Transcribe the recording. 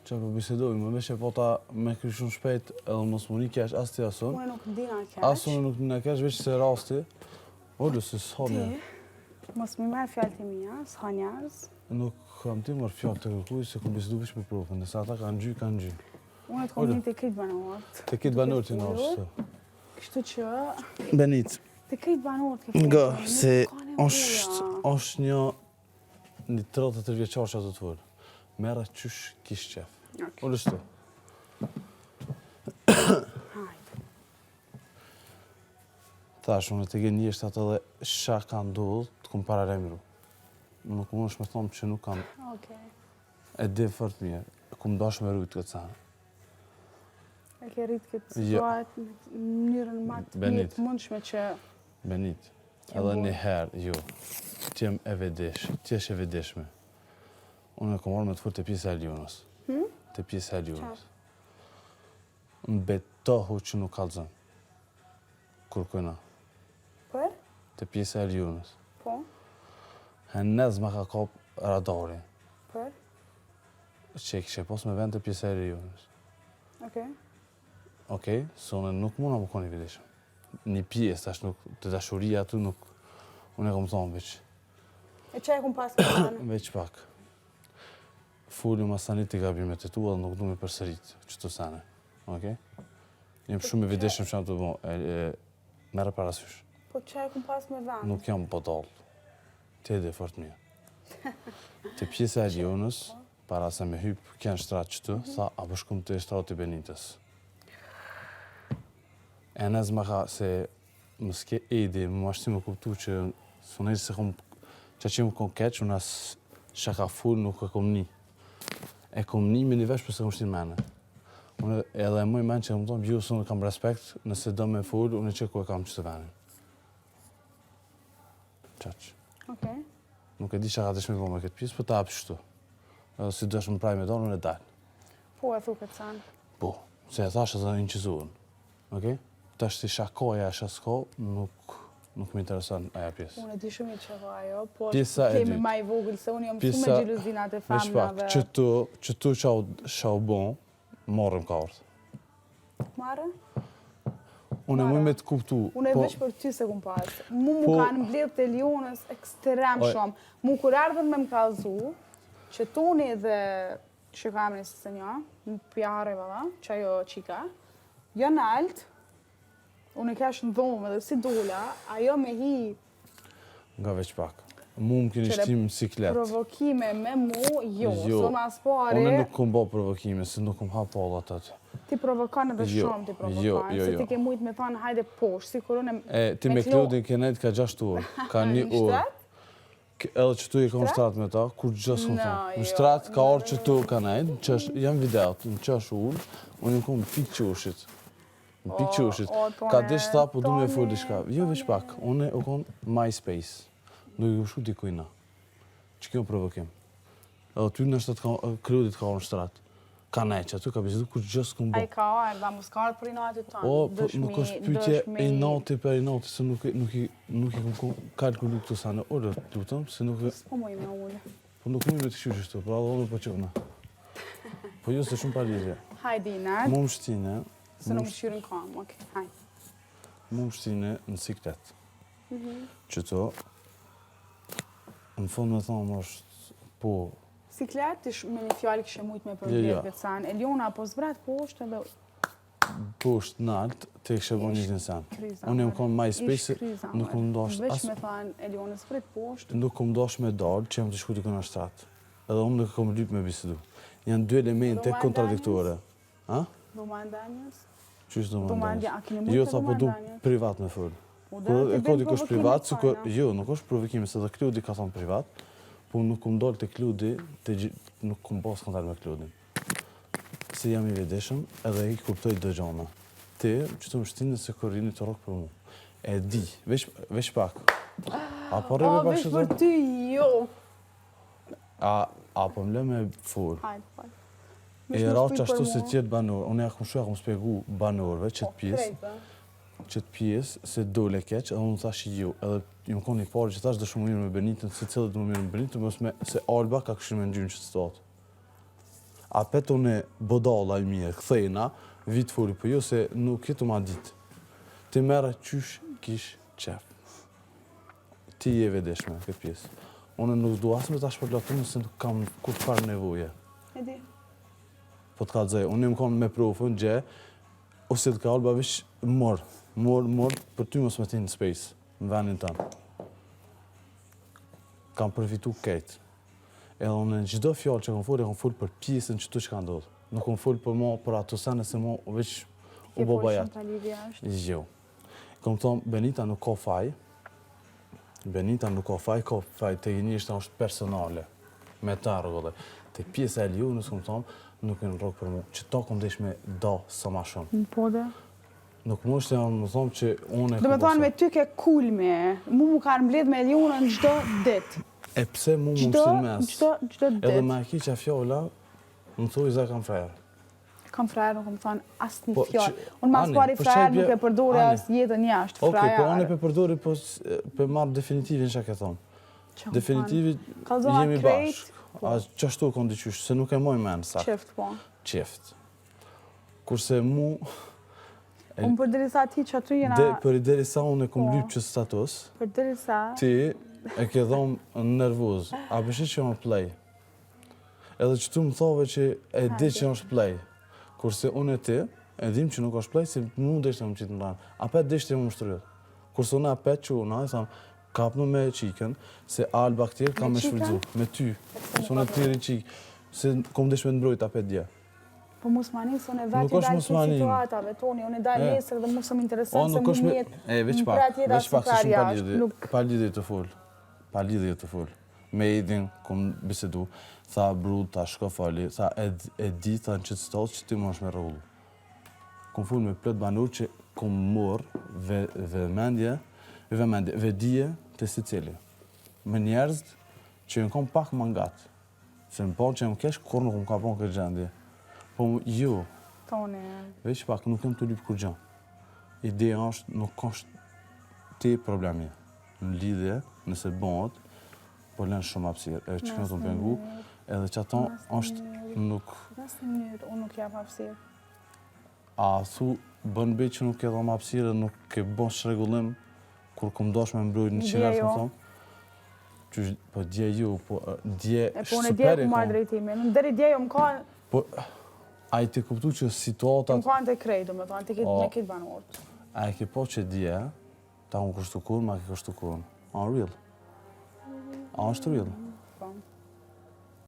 Që po bisedojmë, më veç e po ta me kry shumë shpejt edhe mos më një kesh, as ti asun. Unë nuk dina kesh. As unë nuk dina kesh, veç se rasti. Ollë, se s'honja. Ti, mos më merë fjallë të mija, s'ha njerëz. Nuk kam ti mërë fjallë të kërkuj, se ku bisedu vish me profën, nëse ata kanë gjy. Unë të kom një të këtë banorët. Të këtë banorët i nërë, se. Kështu që... Benit. Të këtë banorët këtë Nga, se është një 33 vjeqar që atë të vërë. Mera qysh kish qef. Ollë shtu. Hajde. Thash, unë të gjenë njështë atë dhe shka ka ndodhë të kumë para remru. Nuk mund është me thonë që nuk kam e di fort mirë. Kumë dash me rujtë këtë sanë. E ke rritë këtë situatë në mënyrën ma të mjetë mundshme që... Benit, edhe një herë, jo, ti jem e vedesh, ti esh e vedeshme. Unë e kom orë me të furë të pjesë e Lionës. Të pjesë e Lionës. Në betohu që nuk kalëzën. Kur këna. Për? Të pjesë e Lionës. Po? Hënez ma ka kopë radarin. Për? Që e kishe posë me vend të pjesë e Lionës. Okej. Okej, so unë nuk muna më koni vedeshme. Një pjesë, tash nuk, të dashuria atu nuk, unë e kom thonë veç. E që e kom pas këtë anë? Veç pak. Fullu ma sanit i gabimet e tu edhe nuk du me përsërit qëto sene. Okej? Jem shumë e videshëm që jam të bo, merë parasysh. Po që e kom pas me vend? Nuk jam bodall. Ti edhe fort mirë. Të pjesë e Lionës, para se me hypë kënë shtratë qëtu, tha, a bëshkum të shtratë i Benitës. E nëzë ma ka se më s'ke edi, më ashti më kuptu që së nëjë se kom, që që më kom keqë, unë asë shaka full nuk e kom një. E kom një me një vesh përse kom shtinë mene. Unë edhe e mëj menë që më tonë, ju së unë kam respekt, nëse do me full, unë që ku e kam që të venin. Qaq. Okej. Nuk e di që ka të shme po me këtë pjesë, për ta apë shtu. Edhe si do është më praj me donë, unë e dalë. Po e thu këtë sanë? Po, se e thash edhe një qizuën. Okej? Ta është si shakoja e shasko, nuk më interesan aja pjesë. Unë e di shumë i që ho ajo, po Pjesa e kemi dytë. ma i vogël, se unë jam shumë me gjiluzinat e famnave. Që tu shau bon, morëm ka orët. Marë? Unë e mëj me të kuptu. Unë e veç për ty se kum pas. Mu kanë mbledh të Lionës ekstrem shumë. Mu kur ardhën me më kalzu, që toni dhe që ka emrin se një, në pjare valla, që ajo qika, jo në altë, unë e kesh në dhomë edhe si dola, ajo me hi... Nga veç pak. Mu më keni shtim në siklet. Provokime me mu, jo, së mas pare... Unë nuk kom bo provokime, se nuk kom hap pollat atë. Ti provokon edhe shumë ti provokon, se ti ke mujtë me thonë hajde poshtë, si kur unë... Ti me Klodin ke nejtë ka 6 orë, ka 1 orë. Edhe që tu i ka në shtratë me ta, kur gjësë më thonë. Në shtratë ka orë që tu ka nejtë, jam videot, në qësh ullë, unë në kom pikë qushit. Në pikë qushit. Ka dish ta, po du me full dishka. Jo veç pak, unë u kom MySpace. Nuk i ushu dikujna. Që kjo provokim. Edhe ty në shtatë Klodit ka orë në shtratë. Ka nejtë që aty ka bisedu kur gjësë këmë bo. A i ka orë, da mos ka orë për i natë të tonë. O, nuk është pytje i nati për i nati, se nuk i këmë kalkulu këtu sane. Orë, të lutëm, se nuk... S'po moj me ullë. Po nuk mujme të këshu qështu, pra dhe orë po qëna. Po jo se shumë palirje. Hajdi, Nat. Mu më shtine... Se nuk më shqyrën kam, okej, hajdi. Mu më shtine në siklet. Që to... Në fond me thonë është... Po... Siklet, me një fjallë kështë mujtë me përblet këtë sanë. Eliona, po zbrat poshtë edhe... Poshtë në altë, te kështë bo një një sanë. Unë jem konë MySpace, nuk më ndosht... Veç me thanë, Eliona, zbrat poshtë. Nuk më ndosht me dalë që jem të shkuti këna shtratë. Edhe unë nuk kom lypë me bisedu. Janë dy elemente kontradiktore. Ha? Doman Danjës? Qështë Doman Danjës? A kini Danjës? Jo, tha po du privat me full. E kodi kështë privat, jo, nuk është provokime, se dhe Kludi ka thonë privat, po nuk kom dollë të Kludi, nuk kom pas kontar me Kludin. Se jam i vedeshëm, edhe i kuptoj dë gjona. Ti, që të më shtinë se korini të rokë për mu. E di, veç pak. A po rebe pak që të... O, veç për ty, jo. A po më le me full. Hajde, hajde. E rao që ashtu se tjetë banor, unë e akum shumë spjegu banorve qëtë pjesë, se dole keq, edhe unë thash jo, edhe ju më konë një parë që thash dhe shumë mirë me Benitën, se cilët dhe më mirë me Benitën, se Alba ka këshirë me në gjynë që të statë. a petone bodalla i mirë, këthejna, vitë furi, për jo se nuk jetu ma ditë. Ti merë qysh kish qef. Ti je vedeshme këtë pjesë. Unë nuk du asë me ta shpërlatume se nuk kam kur farë nevoje. E di. Po të kalëzaj, unë më konë me profën, gje, ose të ka alba vish morë, për ty mos me ti në space, në venin tanë. Kam përfitu ketë. Edhe unë në gjdo fjallë që kom full për pjesën që tu që ka ndodhë. Nuk kom full për mo, për ato sene se mo, veç u bo bajat. Jo. Kom thonë, Benita nuk ka faj. Benita nuk ka faj të gjenishtë është personale. Me ta rrgëllë. Të pjesë e liu, nësë kom thonë, nuk e në rrgë për mu. Që ta kom desh me da sa ma shumë. Po dhe? Nuk më është janë më thonë që unë e Dhe me thonë me ty ke kulme, mu kanë mbledh me Elionën gjdo dit. E pse mu më mështin mes? Gjdo dit. Edhe me aki që a fjolla, më thuj za kam frerë. Kam frerë, nuk më thonë asë një fjallë. Unë mas pari frerë nuk e përdore asë jetën jashtë. Oke, po unë e për përdori, po për marë definitivin që ke thonë. Definitivit jemi bashkë. A qashtu konë diqysh, se nuk e moj menë sakë. Qift, po. Qift. Kurse mu... Unë për dirisa ti që aty jena... Për i dirisa unë e kom lypë që status. Për dirisa... Ti e ke dhomë nervoz. A përshë që më play. Edhe që tu më thove që e di që është play. Kurse unë e ti, e dim që nuk është play, se mu deshte më qitë në ranë. Apet deshte më shtryet. Kurse unë apet që unë, e thamë, kapnu me qiken, se alë bakterë ka me shvërdzu. Me ty. Se unë e tiri qik. Se kom desh me të mbrojt apet dje. Po mos ma njësë, unë e vetë i dalë këtë situatave, Toni, unë e dalë nesër dhe mu së më interesant se mu njetë veç pak, se shumë pa lidhje të full. Pa lidhje të full. Me Edin, kom bisedu, tha brud, tha shko fali, tha e di, tha në qëtë stasë që ti më është me rrullu. Kom full me plët banur që kom morë vedije të si cili. Me njerëz që në kom pak mangat. Se në parë që më kesh, kur nuk më ka ponë këtë gjendje. Po jo, veç pak nuk jem të lypë kur gjë. Ideja është, nuk është ti problemi. Në lidhje, nëse bëhet, po lënë shumë hapësirë. E që kënë të më pengu, edhe që ato është nuk... Nësë njërë, unë nuk jam hapësirë. A thu, bën bëj që nuk e dhom hapësirë, nuk ke bon shregullim, kur këm dosh me mbrojt në qenerës më thomë. Po dje ju, po dje superi kom. E po në dje ku marrë drejtimi. Në deri dje ju më ka... A i të kuptu që situatat... Më kanë të krejdu, me thonë, të kitë banorët. A i ke po që dje, ta unë kështu kur, ma ke kështu kur. A real? A është real?